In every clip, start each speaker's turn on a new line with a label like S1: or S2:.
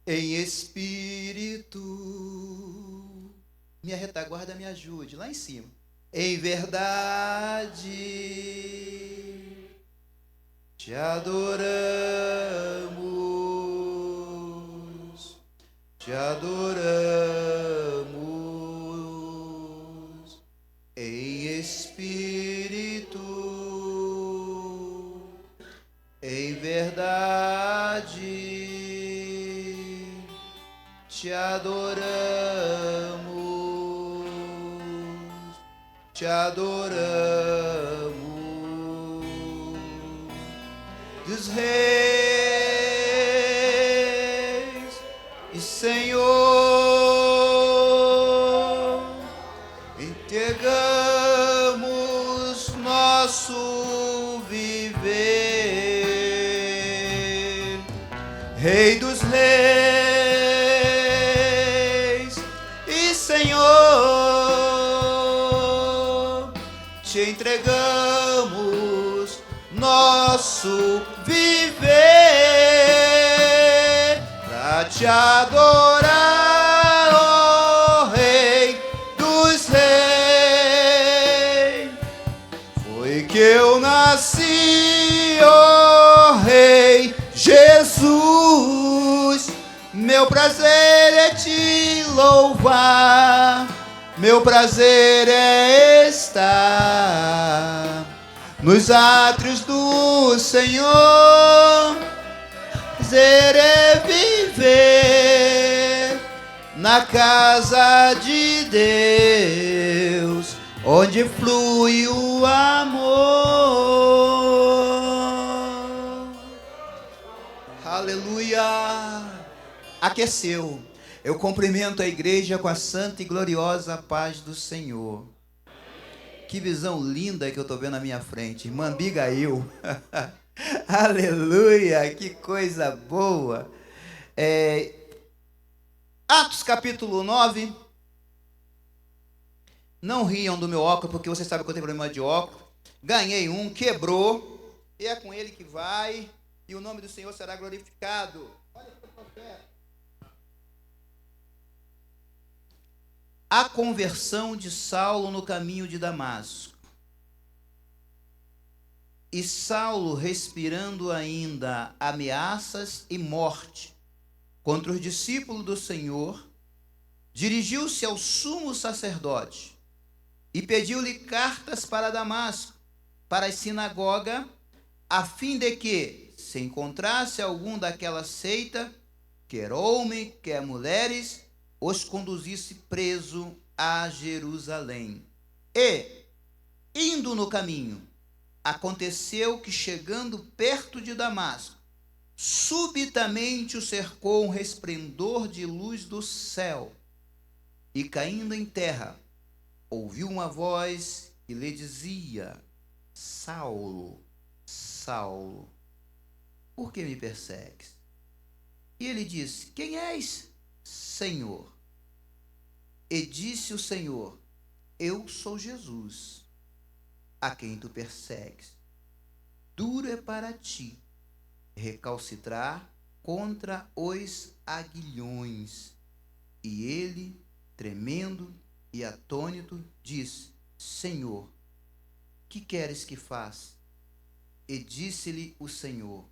S1: em espírito. Minha retaguarda me ajude, lá em cima. Em verdade, te adoramos, te adoramos, em espírito, em verdade, te adoramos, te adoramos, dos reis e Senhor, entregamos nosso viver, Rei dos reis e Senhor, te entregamos nosso viver para te adorar, ó Rei dos reis. Foi que eu nasci, ó Rei Jesus. Meu prazer é te louvar, meu prazer é estar nos átrios do Senhor. Prazer é viver na casa de Deus, onde flui o amor. Aleluia! Aqueceu. Eu cumprimento a igreja com a santa e gloriosa paz do Senhor. Que visão linda que eu estou vendo na minha frente. Irmã Abigail. Aleluia! Que coisa boa. Atos capítulo 9. Não riam do meu óculos, porque vocês sabem que eu tenho problema de óculos. Ganhei um, quebrou. E é com ele que vai. E o nome do Senhor será glorificado. Olha que profeta. A conversão de Saulo no caminho de Damasco. E Saulo, respirando ainda ameaças e morte contra os discípulos do Senhor, dirigiu-se ao sumo sacerdote e pediu-lhe cartas para Damasco, para a sinagoga, a fim de que, se encontrasse algum daquela seita, quer homem, quer mulheres, os conduzisse preso a Jerusalém. E, indo no caminho, aconteceu que, chegando perto de Damasco, subitamente o cercou um resplendor de luz do céu, e caindo em terra, ouviu uma voz que lhe dizia: Saulo, Saulo, por que me persegues? E ele disse: Quem és, Senhor? E disse o Senhor: Eu sou Jesus, a quem tu persegues. Duro é para ti recalcitrar contra os aguilhões. E ele, tremendo e atônito, disse: Senhor, que queres que faça? E disse-lhe o Senhor: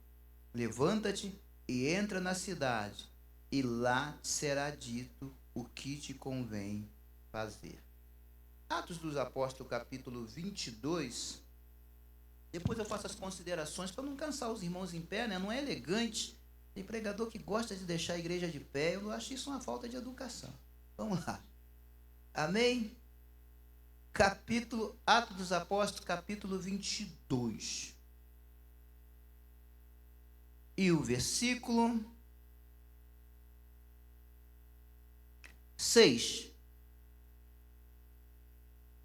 S1: Levanta-te e entra na cidade, e lá te será dito o que te convém fazer. Atos dos Apóstolos, capítulo 22. Depois eu faço as considerações para não cansar os irmãos em pé, né? Não é elegante. Tem pregador que gosta de deixar a igreja de pé. Eu acho isso uma falta de educação. Vamos lá. Amém? Atos dos Apóstolos, capítulo 22. E o versículo 6.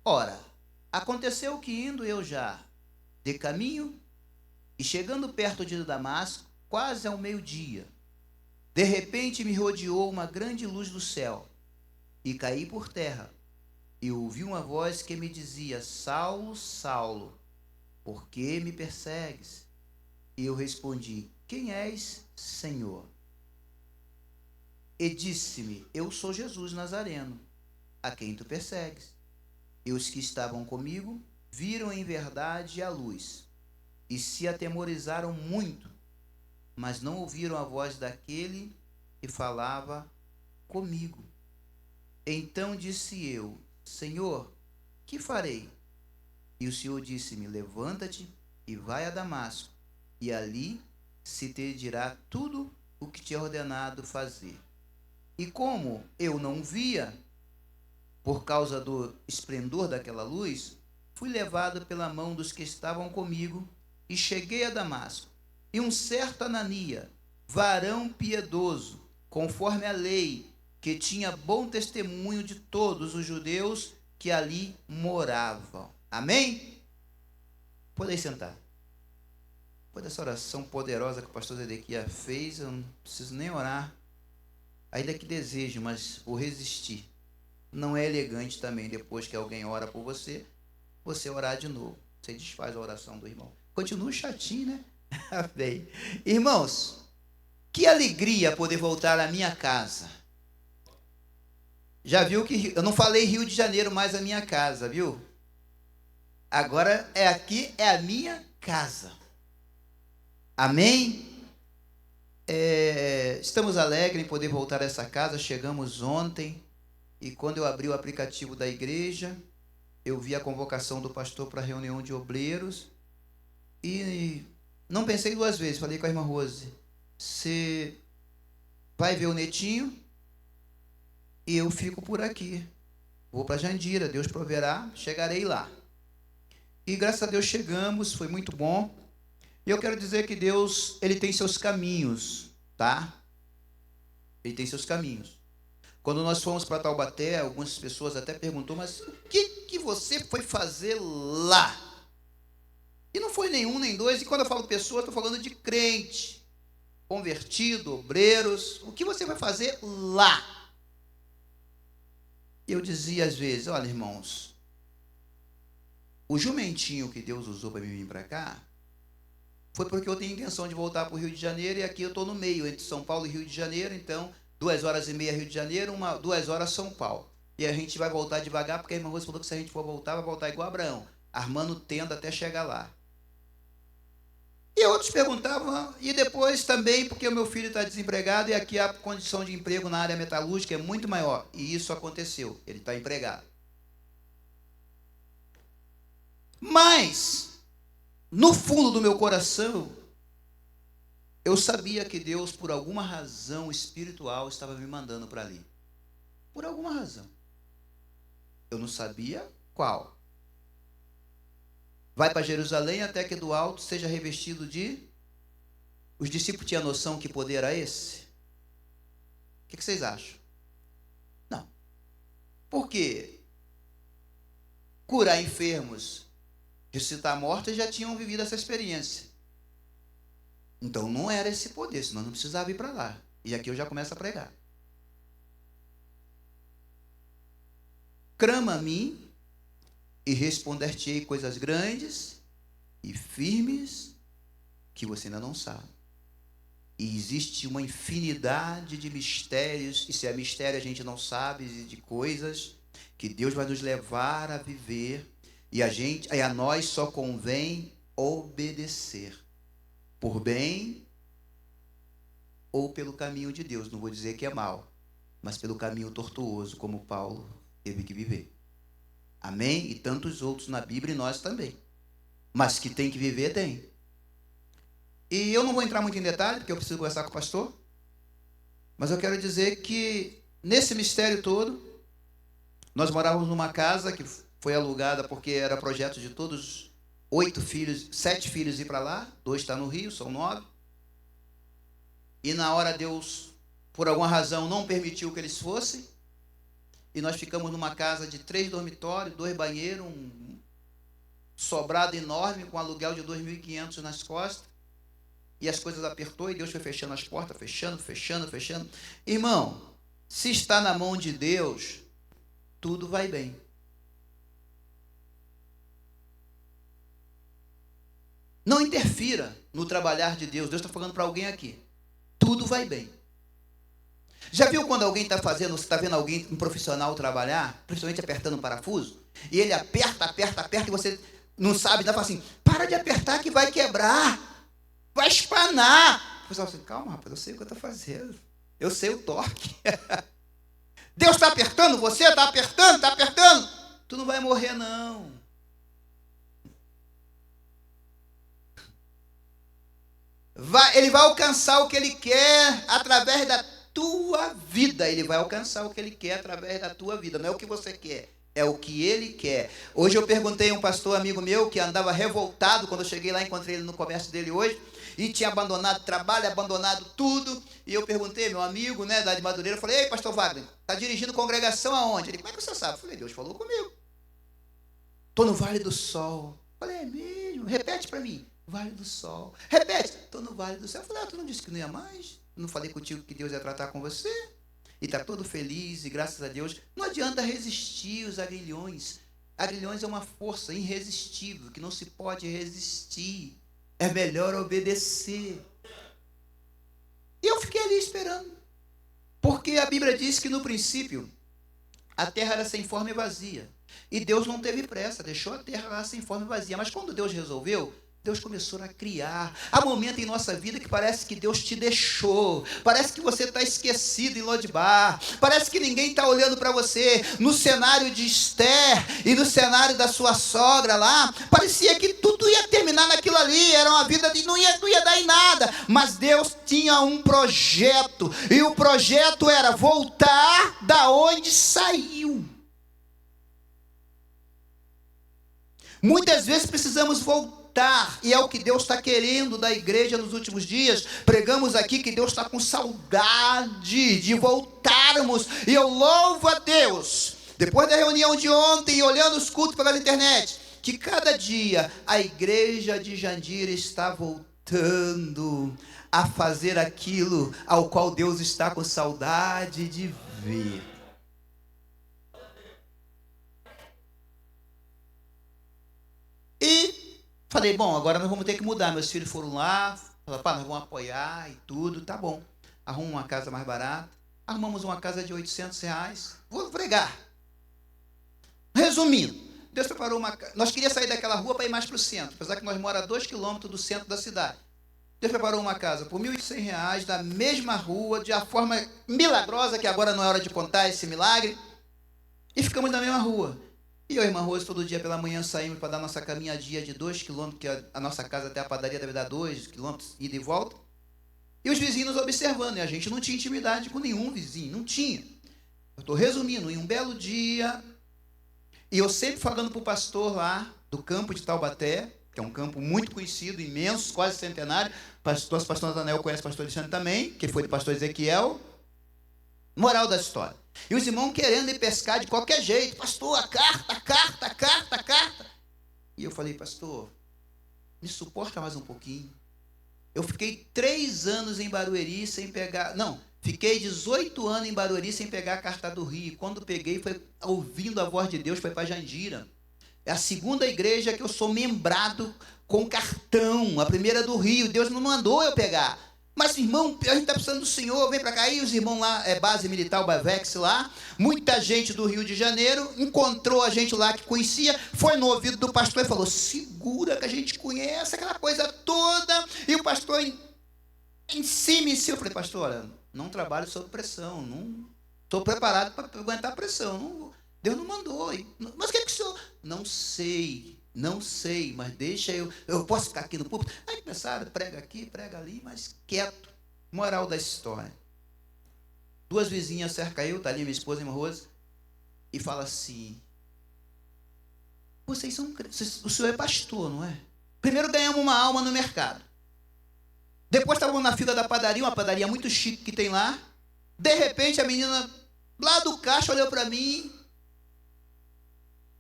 S1: Ora, aconteceu que, indo eu já de caminho e chegando perto de Damasco, quase ao meio-dia, de repente me rodeou uma grande luz do céu, e caí por terra, e ouvi uma voz que me dizia: Saulo, Saulo, por que me persegues? E eu respondi: Quem és, Senhor? e disse-me: Eu sou Jesus Nazareno, a quem tu persegues. E os que estavam comigo viram em verdade a luz, e se atemorizaram muito, mas não ouviram a voz daquele que falava comigo. Então disse eu: Senhor, que farei? E o Senhor disse-me: Levanta-te e vai a Damasco, e ali se te dirá tudo o que te é ordenado fazer. E como eu não via, por causa do esplendor daquela luz, fui levado pela mão dos que estavam comigo e cheguei a Damasco. E um certo Anania, varão piedoso, conforme a lei, que tinha bom testemunho de todos os judeus que ali moravam. Amém? Podem sentar. Depois dessa oração poderosa que o pastor Zedequias fez, eu não preciso nem orar. Ainda que desejo, mas vou resistir. Não é elegante também, depois que alguém ora por você, você orar de novo. Você desfaz a oração do irmão. Continua chatinho, né? Bem. Irmãos, que alegria poder voltar à minha casa. Já viu que eu não falei Rio de Janeiro mais a minha casa, viu? Agora é aqui, é a minha casa. Amém? Estamos alegres em poder voltar a essa casa. Chegamos ontem e quando eu abri o aplicativo da igreja, eu vi a convocação do pastor para a reunião de obreiros e não pensei duas vezes. Falei com a irmã Rose: você vai ver o netinho e eu fico por aqui. Vou para Jandira, Deus proverá, chegarei lá. E graças a Deus chegamos, foi muito bom. E eu quero dizer que Deus, Ele tem seus caminhos, tá? Ele tem seus caminhos. Quando nós fomos para Taubaté, algumas pessoas até perguntou: mas o que você foi fazer lá? E não foi nenhum, nem dois. E quando eu falo pessoa, estou falando de crente, convertido, obreiros. O que você vai fazer lá? Eu dizia às vezes: olha, irmãos, o jumentinho que Deus usou para mim vir para cá foi porque eu tenho intenção de voltar para o Rio de Janeiro, e aqui eu estou no meio, entre São Paulo e Rio de Janeiro, então 2h30 Rio de Janeiro, 2 horas São Paulo. E a gente vai voltar devagar, porque a irmã Rose falou que se a gente for voltar, vai voltar igual Abraão, armando tenda até chegar lá. E outros perguntavam, e depois também, porque o meu filho está desempregado, e aqui a condição de emprego na área metalúrgica é muito maior. E isso aconteceu, ele está empregado. Mas no fundo do meu coração, eu sabia que Deus, por alguma razão espiritual, estava me mandando para ali. Por alguma razão. Eu não sabia qual. Vai para Jerusalém até que do alto seja revestido de... Os discípulos tinham noção que poder era esse? O que vocês acham? Não. Por quê? Curar enfermos, ressuscitar mortos, já tinham vivido essa experiência. Então não era esse poder, senão não precisava ir para lá. E aqui eu já começo a pregar. Clama a mim e responder-te-ei coisas grandes e firmes que você ainda não sabe. E existe uma infinidade de mistérios, e se é mistério a gente não sabe, de coisas que Deus vai nos levar a viver, e a nós só convém obedecer, por bem ou pelo caminho de Deus. Não vou dizer que é mal, mas pelo caminho tortuoso, como Paulo teve que viver. Amém? E tantos outros na Bíblia, e nós também. Mas que tem que viver, tem. E eu não vou entrar muito em detalhe, porque eu preciso conversar com o pastor, mas eu quero dizer que nesse mistério todo, nós morávamos numa casa que foi alugada porque era projeto de todos 7 filhos ir para lá, 2 estão no Rio, são 9. E na hora Deus, por alguma razão, não permitiu que eles fossem. E nós ficamos numa casa de 3 dormitórios, 2 banheiros, um sobrado enorme com aluguel de 2.500 nas costas. E as coisas apertou e Deus foi fechando as portas, fechando. Irmão, se está na mão de Deus, tudo vai bem. Não interfira no trabalhar de Deus. Deus está falando para alguém aqui. Tudo vai bem. Já viu quando alguém está fazendo, você está vendo alguém, um profissional trabalhar, principalmente apertando um parafuso, e ele aperta, e você não sabe, ainda fala assim, para de apertar que vai quebrar, vai espanar. O pessoal fala assim, calma rapaz, eu sei o que eu estou fazendo, eu sei o torque. Deus está apertando você, está apertando, tu não vai morrer não. Ele vai alcançar o que ele quer através da tua vida. Ele vai alcançar o que ele quer através da tua vida. Não é o que você quer, é o que ele quer. Hoje eu perguntei a um pastor amigo meu que andava revoltado. Quando eu cheguei lá, encontrei ele no comércio dele hoje. E tinha abandonado o trabalho, abandonado tudo. E eu perguntei, meu amigo, né, da de Madureira, eu falei, ei, pastor Wagner, está dirigindo congregação aonde? Ele, como é que você sabe? Eu falei, Deus falou comigo. Estou no Vale do Sol. Eu falei, é mesmo? Repete para mim. Vale do Sol. Repete, estou no Vale do Sol. Eu falei, tu não disse que não ia mais? Não falei contigo que Deus ia tratar com você? E está todo feliz, e graças a Deus. Não adianta resistir os agrilhões. Agrilhões é uma força irresistível, que não se pode resistir. É melhor obedecer. E eu fiquei ali esperando. Porque a Bíblia diz que no princípio, a terra era sem forma e vazia. E Deus não teve pressa, deixou a terra lá sem forma e vazia. Mas quando Deus resolveu, Deus começou a criar. Há momento em nossa vida que parece que Deus te deixou. Parece que você está esquecido em Lodibar. Parece que ninguém está olhando para você. No cenário de Esther e no cenário da sua sogra lá, parecia que tudo ia terminar naquilo ali. Era uma vida de não ia dar em nada. Mas Deus tinha um projeto. E o projeto era voltar da onde saiu. Muitas vezes precisamos voltar. E é o que Deus está querendo da igreja nos últimos dias. Pregamos aqui que Deus está com saudade de voltarmos. E eu louvo a Deus, depois da reunião de ontem, olhando os cultos pela internet, que cada dia a igreja de Jandira está voltando a fazer aquilo ao qual Deus está com saudade de ver. E falei, bom, agora nós vamos ter que mudar. Meus filhos foram lá, falaram, pá, nós vamos apoiar e tudo, tá bom. Arruma uma casa mais barata. Arrumamos uma casa de R$800. Vou pregar. Resumindo, Deus preparou uma casa. Nós queríamos sair daquela rua para ir mais para o centro, apesar que nós moramos a 2 quilômetros do centro da cidade. Deus preparou uma casa por R$1.100, da mesma rua, de uma forma milagrosa, que agora não é hora de contar esse milagre. E ficamos na mesma rua. E eu e a irmã Rose, todo dia pela manhã, saímos para dar nossa caminhadinha de 2 quilômetros, que a nossa casa até a padaria deve dar 2 quilômetros, ida e volta. E os vizinhos observando, e a gente não tinha intimidade com nenhum vizinho, não tinha. Eu estou resumindo, em um belo dia, e eu sempre falando para o pastor lá, do campo de Taubaté, que é um campo muito conhecido, imenso, quase centenário. Pastor Nathanael conhece o pastor Alexandre também, que foi do pastor Ezequiel. Moral da história. E os irmãos querendo ir pescar de qualquer jeito. Pastor, a carta. E eu falei, pastor, me suporta mais um pouquinho. Eu fiquei 3 anos em Barueri sem pegar... Não, fiquei 18 anos em Barueri sem pegar a carta do Rio. E quando peguei, foi ouvindo a voz de Deus, foi para Jandira. É a segunda igreja que eu sou membrado com cartão. A primeira do Rio. Deus não mandou eu pegar. Mas, irmão, a gente está precisando do Senhor, vem para cá. E os irmãos lá, base militar, o Bavex lá, muita gente do Rio de Janeiro, encontrou a gente lá que conhecia, foi no ouvido do pastor e falou, segura que a gente conhece, aquela coisa toda. E o pastor em cima. Eu falei, pastor, olha, não trabalho sob pressão, não estou preparado para aguentar a pressão. Não, Deus não mandou. Mas o que é que o senhor... Não sei, mas deixa eu posso ficar aqui no púlpito? Aí começaram, prega aqui, prega ali, mas quieto. Moral da história. 2 vizinhas cercam eu, tá ali minha esposa, irmã Rose, e fala assim, vocês são crentes, o senhor é pastor, não é? Primeiro ganhamos uma alma no mercado. Depois estávamos na fila da padaria, uma padaria muito chique que tem lá. De repente a menina lá do caixa olhou para mim,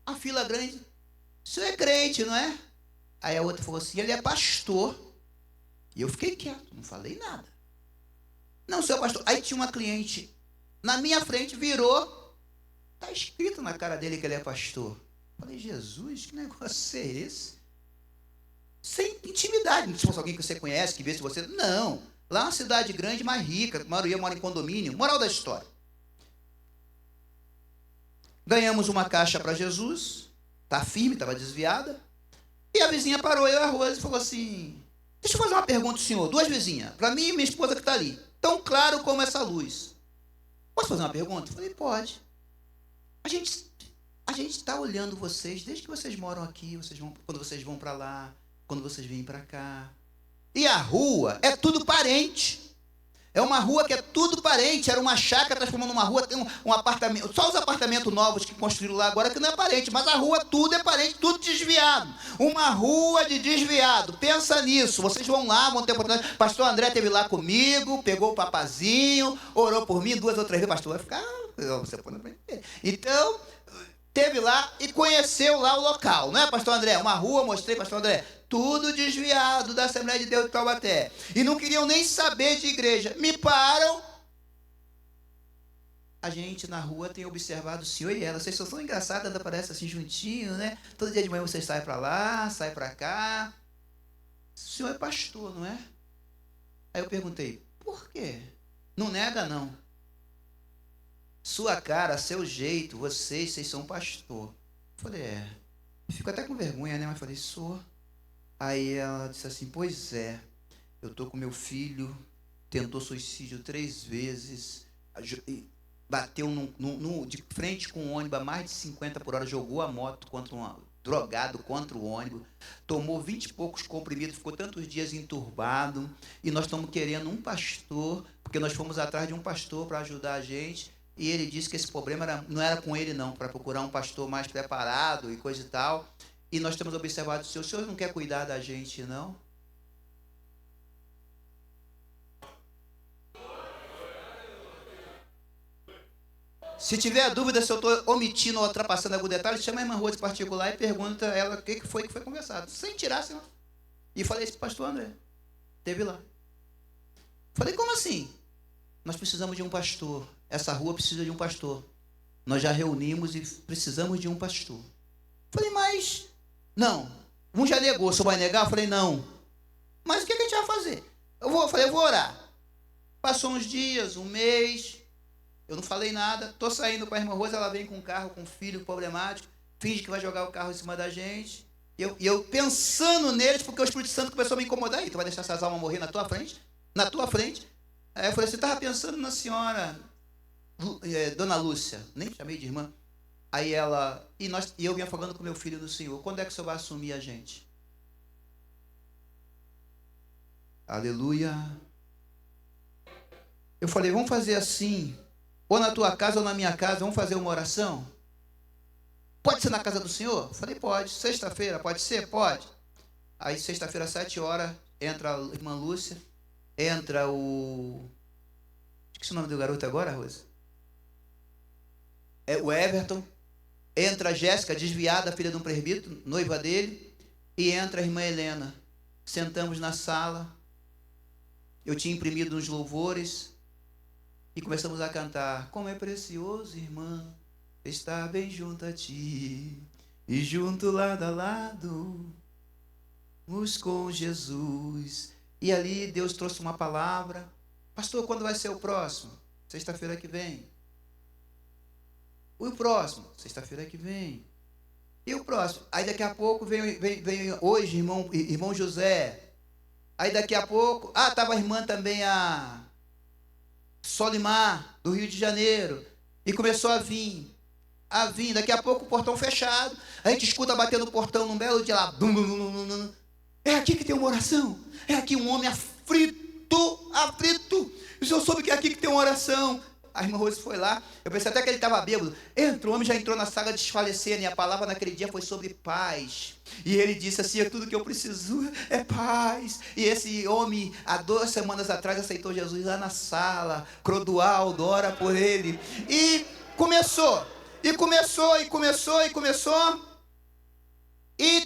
S1: a fila grande, o senhor é crente, não é? Aí a outra falou assim, ele é pastor. E eu fiquei quieto, não falei nada. Não, senhor pastor. Aí tinha uma cliente na minha frente, virou, está escrito na cara dele que ele é pastor. Falei, Jesus, que negócio é esse? Sem intimidade, não se fosse alguém que você conhece, que vê se você... Não, Lá é uma cidade grande, mais rica, a maioria mora em condomínio. Moral da história. Ganhamos uma caixa para Jesus, tá firme, estava desviada. E a vizinha parou, eu e a Rose, e falou assim: deixa eu fazer uma pergunta, senhor. Duas vizinhas, para mim e minha esposa que está ali. Tão claro como essa luz. Posso fazer uma pergunta? Eu falei, pode. A gente está olhando vocês desde que vocês moram aqui, quando vocês vão para lá, quando vocês vêm para cá. E a rua é tudo parente. É uma rua que é tudo parente. Era uma chácara transformando numa rua, tem um apartamento. Só os apartamentos novos que construíram lá agora que não é parente, mas a rua tudo é parente, tudo desviado. Uma rua de desviado. Pensa nisso. Vocês vão lá, vão ter oportunidade. Pastor André esteve lá comigo, pegou o papazinho, orou por mim 2 ou 3 vezes. Pastor vai ficar. Você pode aprender. Então, teve lá e conheceu lá o local, não é, pastor André? Uma rua, mostrei, pastor André, tudo desviado da Assembleia de Deus de Taubaté. E não queriam nem saber de igreja. Me param. A gente na rua tem observado o senhor e ela. Vocês são tão engraçados, ainda parece assim juntinho, né? Todo dia de manhã vocês saem para lá, saem para cá. O senhor é pastor, não é? Aí eu perguntei, por quê? Não nega, não. Sua cara, seu jeito, vocês são pastor. Eu falei, fico até com vergonha, né? Mas falei, sou. Aí ela disse assim, pois é, eu tô com meu filho, tentou suicídio 3 vezes, bateu de frente com um ônibus a mais de 50 por hora, jogou a moto contra drogado contra o ônibus, tomou 20 e poucos comprimidos, ficou tantos dias enturbado, e nós estamos querendo um pastor, porque nós fomos atrás de um pastor para ajudar a gente, e ele disse que esse problema não era com ele não, para procurar um pastor mais preparado e coisa e tal. E nós temos observado o senhor não quer cuidar da gente, não? Se tiver dúvida se eu estou omitindo ou ultrapassando algum detalhe, chama a irmã Rose particular e pergunta a ela o que foi conversado. Sem tirar, senão. E falei isso para o pastor André. Teve lá. Falei, como assim? Nós precisamos de um pastor. Essa rua precisa de um pastor. Nós já reunimos e precisamos de um pastor. Falei, mas... não, um já negou, você vai negar? Eu falei, não. Mas o que a gente vai fazer? Eu vou orar. Passou uns dias, um mês, eu não falei nada, estou saindo com a irmã Rosa, ela vem com um carro, com um filho problemático, finge que vai jogar o carro em cima da gente, e eu pensando neles, porque o Espírito Santo começou a me incomodar, aí tu vai deixar essas almas morrer na tua frente? Aí eu falei, você estava pensando na senhora, Dona Lúcia, nem chamei de irmã. Aí ela, e eu vinha falando com meu filho do Senhor, quando é que o Senhor vai assumir a gente? Aleluia. Eu falei, vamos fazer assim, ou na tua casa ou na minha casa, vamos fazer uma oração? Pode ser na casa do Senhor? Eu falei, pode. Sexta-feira, pode ser? Pode. Aí sexta-feira, 7 horas, entra a irmã Lúcia, entra o... esqueci o nome do garoto agora, Rosa? É o Everton. Entra a Jéssica, desviada, filha de um presbítero, noiva dele, e entra a irmã Helena. Sentamos na sala, eu tinha imprimido uns louvores, e começamos a cantar, como é precioso, irmã, estar bem junto a ti, e junto lado a lado, uns com Jesus. E ali Deus trouxe uma palavra, pastor, quando vai ser o próximo? Sexta-feira que vem. O próximo, sexta-feira que vem. E o próximo? Aí daqui a pouco vem hoje, irmão José. Aí daqui a pouco, estava a irmã também, a Solimar, do Rio de Janeiro. E começou a vir. Daqui a pouco o portão fechado. A gente escuta batendo no portão num belo dia lá. Bum, bum, bum, bum, bum. É aqui que tem uma oração. É aqui um homem aflito. O senhor soube que é aqui que tem uma oração. A irmã Rose foi lá, eu pensei até que ele estava bêbado. O homem já entrou na saga desfalecendo, e a palavra naquele dia foi sobre paz. E ele disse assim, tudo que eu preciso é paz. E esse homem, há 2 semanas atrás, aceitou Jesus lá na sala. Crodualdo, ora por ele. E começou. E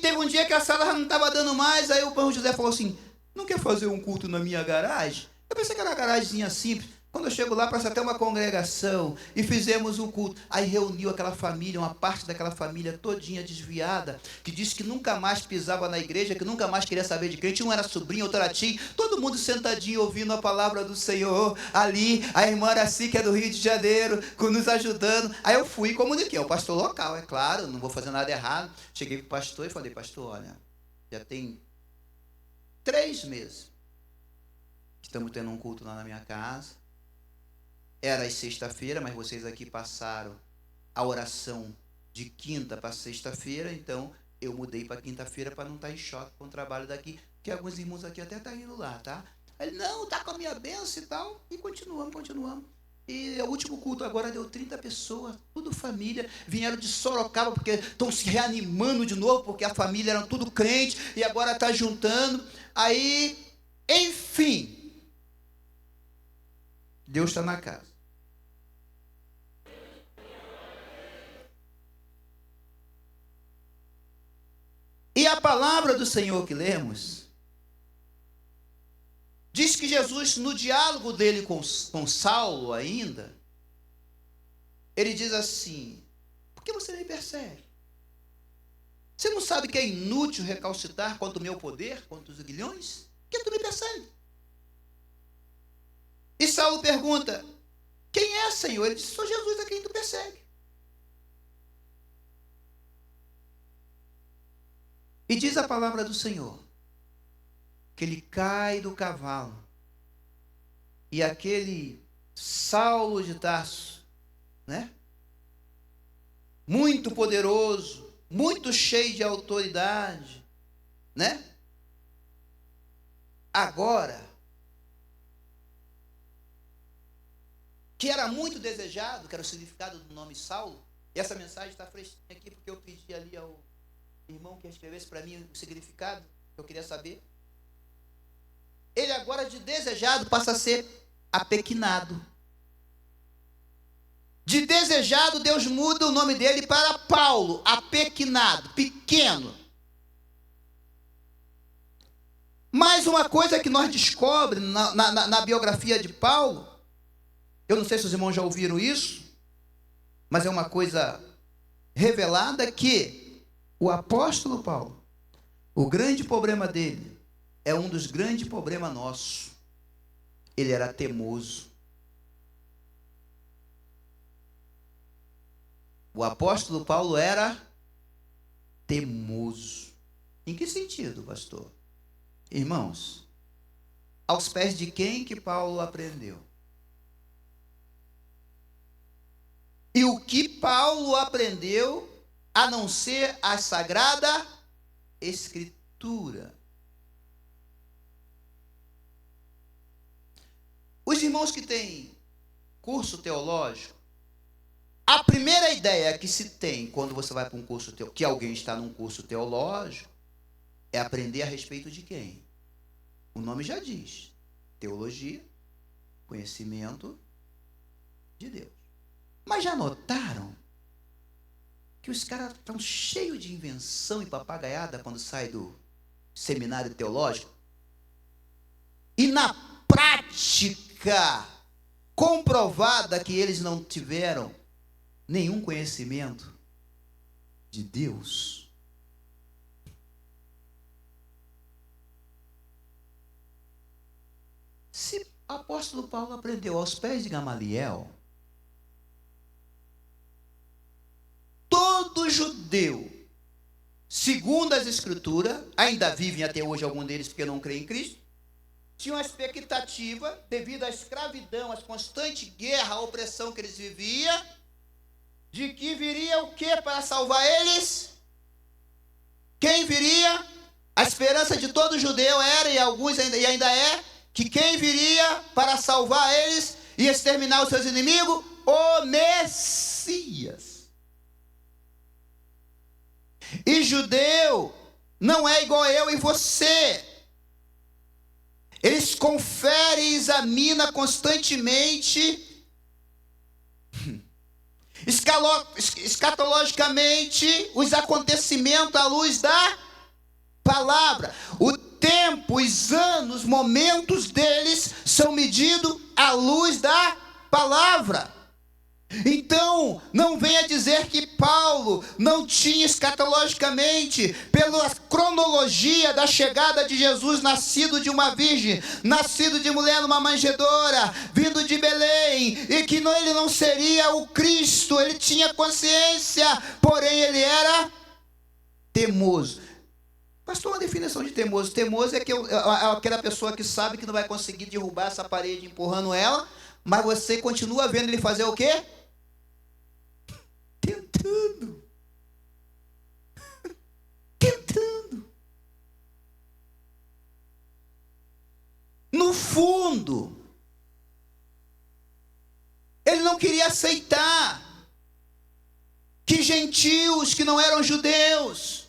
S1: teve um dia que a sala já não estava dando mais, aí o irmão José falou assim, não quer fazer um culto na minha garagem? Eu pensei que era uma garagemzinha simples. Quando eu chego lá, parece até uma congregação, e fizemos um culto. Aí reuniu aquela família, uma parte daquela família todinha desviada, que disse que nunca mais pisava na igreja, que nunca mais queria saber de crente. Um era sobrinho, outro era tio, todo mundo sentadinho ouvindo a palavra do Senhor. Ali, a irmã Araci, que é do Rio de Janeiro, nos ajudando. Aí eu fui e comuniquei, o pastor local, é claro, não vou fazer nada errado. Cheguei para o pastor e falei, pastor, olha, já tem 3 meses que estamos tendo um culto lá na minha casa. Era às sexta-feira, mas vocês aqui passaram a oração de quinta para sexta-feira, então eu mudei para quinta-feira para não estar em choque com o trabalho daqui, porque alguns irmãos aqui até estão indo lá, tá? Ele, não, tá com a minha bênção e tal, e continuamos. E o último culto agora deu 30 pessoas, tudo família, vieram de Sorocaba, porque estão se reanimando de novo, porque a família era tudo crente, e agora está juntando. Aí, enfim, Deus está na casa. E a palavra do Senhor que lemos diz que Jesus, no diálogo dele com Saulo ainda, ele diz assim, por que você me persegue? Você não sabe que é inútil recalcitrar contra o meu poder, contra os aguilhões? Por que tu me persegue? E Saulo pergunta, quem é, Senhor? Ele diz, sou Jesus a quem tu persegue. E diz a palavra do Senhor, que ele cai do cavalo, e aquele Saulo de Tarso, né? Muito poderoso, muito cheio de autoridade, né? Agora, que era muito desejado, que era o significado do nome Saulo, e essa mensagem está fresquinha aqui, porque eu pedi ali ao irmão que escrevesse para mim o significado, que eu queria saber. Ele agora de desejado passa a ser apequinado. De desejado, Deus muda o nome dele para Paulo, apequinado, pequeno. Mais uma coisa que nós descobrimos na biografia de Paulo, eu não sei se os irmãos já ouviram isso, mas é uma coisa revelada que o apóstolo Paulo, o grande problema dele, é um dos grandes problemas nossos. Ele era teimoso. O apóstolo Paulo era teimoso. Em que sentido, pastor? Irmãos, aos pés de quem que Paulo aprendeu? E o que Paulo aprendeu a não ser a Sagrada Escritura? Os irmãos que têm curso teológico, a primeira ideia que se tem quando você vai para um curso teológico, que alguém está num curso teológico, é aprender a respeito de quem? O nome já diz, teologia, conhecimento de Deus. Mas já notaram que os caras estão cheios de invenção e papagaiada quando saem do seminário teológico? E na prática, comprovada que eles não tiveram nenhum conhecimento de Deus. Se o apóstolo Paulo aprendeu aos pés de Gamaliel, todo judeu, segundo as escrituras, ainda vivem até hoje alguns deles porque não creem em Cristo, tinham uma expectativa, devido à escravidão, à constante guerra, à opressão que eles viviam, de que viria o que para salvar eles? Quem viria? A esperança de todo judeu era, e alguns ainda é, que quem viria para salvar eles e exterminar os seus inimigos? O Messias. E judeu não é igual eu e você. Eles conferem e examinam constantemente, escatologicamente, os acontecimentos à luz da palavra. O tempo tempos, anos, momentos deles são medidos à luz da palavra. Então, não venha dizer que Paulo não tinha escatologicamente, pela cronologia da chegada de Jesus, nascido de uma virgem, nascido de mulher numa manjedoura, vindo de Belém, e que ele não seria o Cristo. Ele tinha consciência, porém ele era teimoso. Pastor, uma definição de teimoso. Teimoso é aquela pessoa que sabe que não vai conseguir derrubar essa parede empurrando ela, mas você continua vendo ele fazer o quê? Tentando. No fundo, ele não queria aceitar que gentios que não eram judeus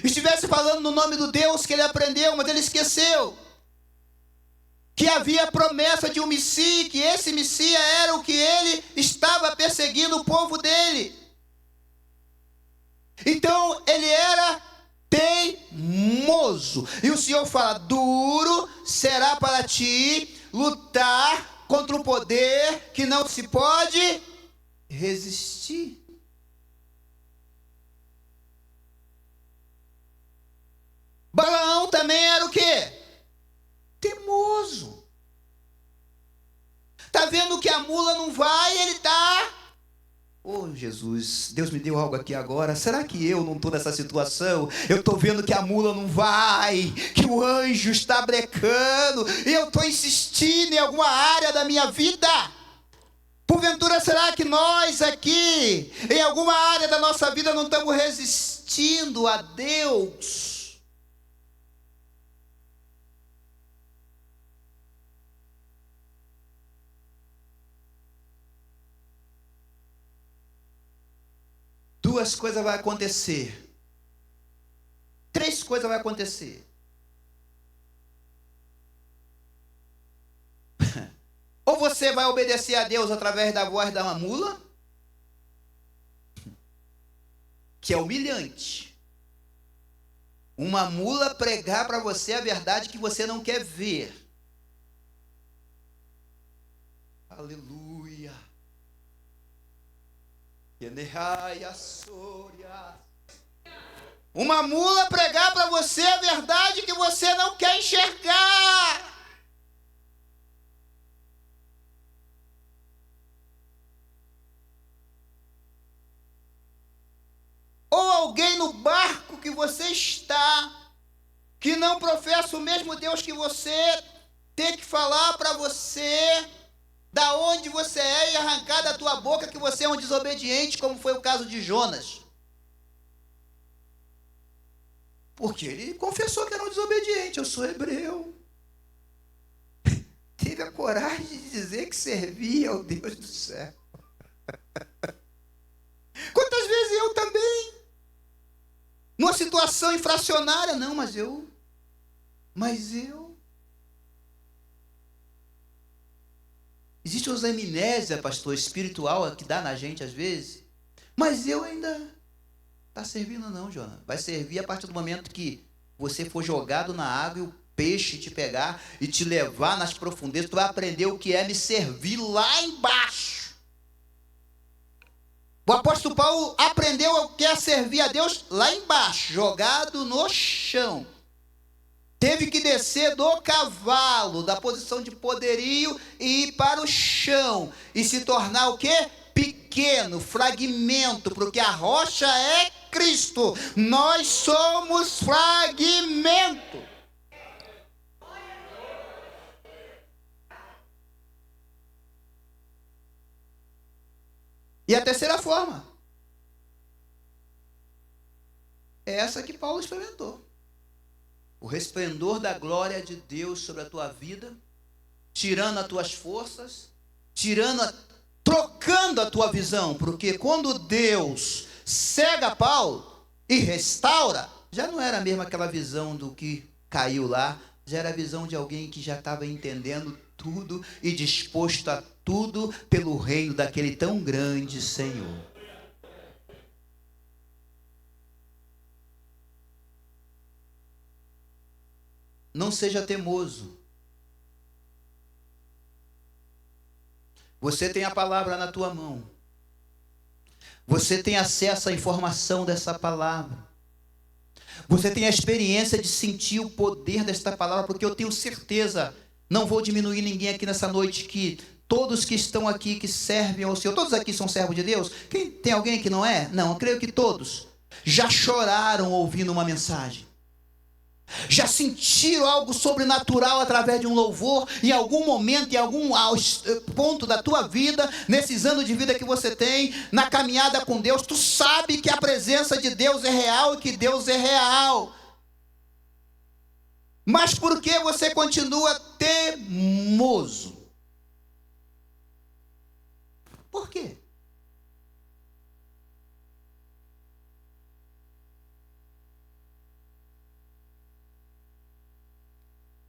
S1: estivesse falando no nome do Deus que ele aprendeu, mas ele esqueceu que havia promessa de um Messias, que esse Messias era o que ele estava perseguindo o povo dele. Então ele era teimoso. E o Senhor fala: duro será para ti lutar contra o poder que não se pode resistir. Balaão também era o quê? Teimoso. Está vendo que a mula não vai, ele está... Oh, Jesus, Deus me deu algo aqui agora. Será que eu não estou nessa situação? Eu estou vendo que a mula não vai, que o anjo está brecando, e eu estou insistindo em alguma área da minha vida. Porventura, será que nós aqui, em alguma área da nossa vida, não estamos resistindo a Deus? Duas coisas vão acontecer. Três coisas vão acontecer. Ou você vai obedecer a Deus através da voz da mula, que é humilhante. Uma mula pregar para você a verdade que você não quer ver. Aleluia. Uma mula pregar para você a verdade que você não quer enxergar. Ou alguém no barco que você está, que não professa o mesmo Deus que você, tem que falar para você da onde você é e arrancar da tua boca que você é um desobediente, como foi o caso de Jonas. Porque ele confessou que era um desobediente. Eu sou hebreu. Teve a coragem de dizer que servia ao Deus do céu. Quantas vezes eu também, numa situação infracionária, não, mas eu. Existe uma amnésia, pastor, espiritual que dá na gente às vezes. Mas eu ainda... Está servindo não, Jonas. Vai servir a partir do momento que você for jogado na água e o peixe te pegar e te levar nas profundezas. Tu vai aprender o que é me servir lá embaixo. O apóstolo Paulo aprendeu o que é servir a Deus lá embaixo, jogado no chão. Teve que descer do cavalo, da posição de poderio, e ir para o chão. E se tornar o quê? Pequeno, fragmento, porque a rocha é Cristo. Nós somos fragmento. E a terceira forma é essa que Paulo experimentou. O resplendor da glória de Deus sobre a tua vida, tirando as tuas forças, trocando a tua visão, porque quando Deus cega Paulo e restaura, já não era mesmo aquela visão do que caiu lá, já era a visão de alguém que já estava entendendo tudo e disposto a tudo pelo reino daquele tão grande Senhor. Não seja teimoso. Você tem a palavra na tua mão. Você tem acesso à informação dessa palavra. Você tem a experiência de sentir o poder desta palavra, porque eu tenho certeza, não vou diminuir ninguém aqui nessa noite, que todos que estão aqui, que servem ao Senhor, todos aqui são servos de Deus? Tem alguém que não é? Não, eu creio que todos já choraram ouvindo uma mensagem. Já sentiram algo sobrenatural através de um louvor, em algum momento, em algum ponto da tua vida, nesses anos de vida que você tem, na caminhada com Deus, tu sabe que a presença de Deus é real e que Deus é real. Mas por que você continua teimoso? Por quê?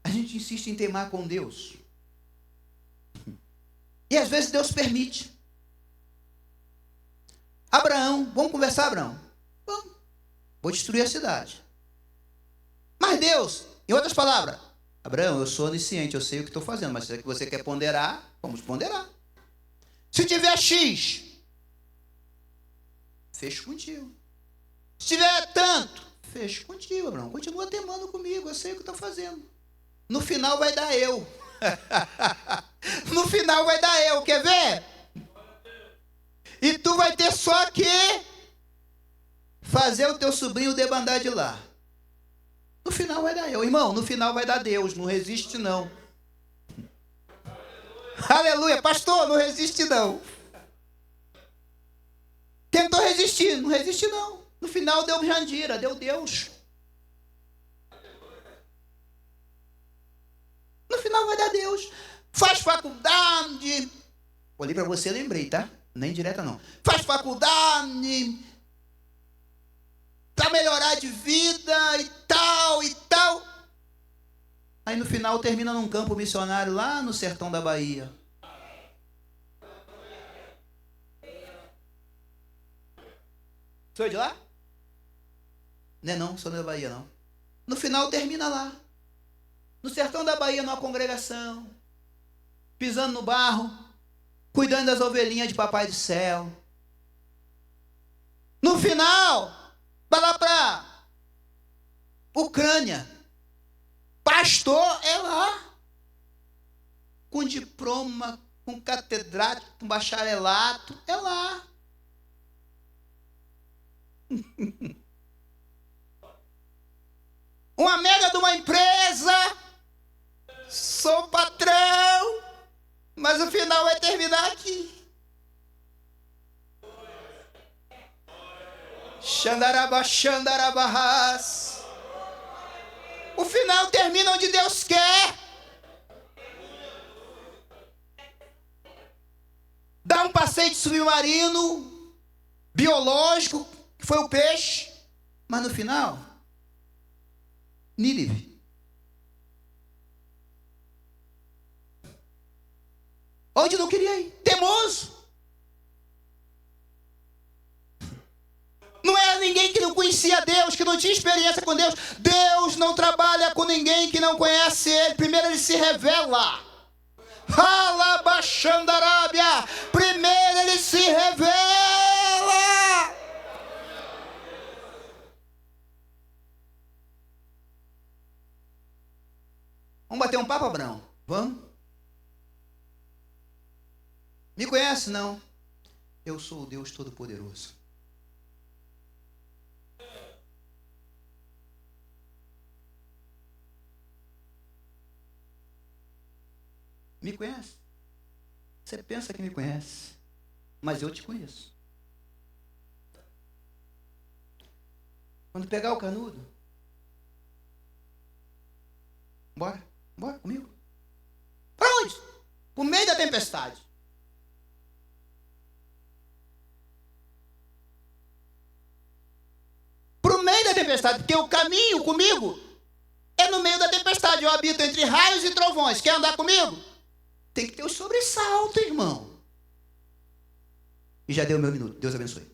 S1: A gente insiste em teimar com Deus. E às vezes Deus permite. Abraão, vamos conversar, Abraão? Vamos. Vou destruir a cidade. Mas Deus, em outras palavras, Abraão, eu sou onisciente, eu sei o que estou fazendo, mas se você quer ponderar, vamos ponderar. Se tiver X, fecho contigo. Se tiver tanto, fecho contigo, Abraão. Continua teimando comigo, eu sei o que estou fazendo. No final vai dar eu. No final vai dar eu, quer ver? E tu vai ter só que fazer o teu sobrinho debandar de lá. No final vai dar eu. Irmão, no final vai dar Deus, não resiste não. Aleluia, pastor, não resiste não. Tentou resistir, não resiste não. No final deu Jandira, deu Deus. No final vai dar Deus. Faz faculdade. Olhei para você, lembrei, tá? Nem direta não. Faz faculdade para melhorar de vida e tal e tal. Aí no final termina num campo missionário lá no sertão da Bahia. Sou de lá? Não, sou da Bahia não. No final termina lá. No sertão da Bahia, numa congregação, pisando no barro, cuidando das ovelhinhas de Papai do Céu. No final, vai lá para Ucrânia. Pastor é lá. Com diploma, com catedrático, com bacharelato, é lá. Uma mega de uma empresa. Sou patrão, mas o final vai terminar aqui. Xandaraba, xandarabahás. O final termina onde Deus quer. Dá um passeio de submarino biológico, que foi o peixe, mas no final, Nínive. Onde não queria ir? Teimoso. Não era ninguém que não conhecia Deus, que não tinha experiência com Deus. Deus não trabalha com ninguém que não conhece Ele. Primeiro Ele se revela. Alabaxandarábia. Primeiro Ele se revela. Vamos bater um papo, Abraão? Vamos? Me conhece? Não. Eu sou o Deus Todo-Poderoso. Me conhece? Você pensa que me conhece, mas eu te conheço. Quando pegar o canudo, bora comigo. Para onde? Por meio da tempestade. Pro meio da tempestade, porque o caminho comigo é no meio da tempestade. Eu habito entre raios e trovões. Quer andar comigo? Tem que ter o sobressalto, irmão. E já deu meu minuto. Deus abençoe.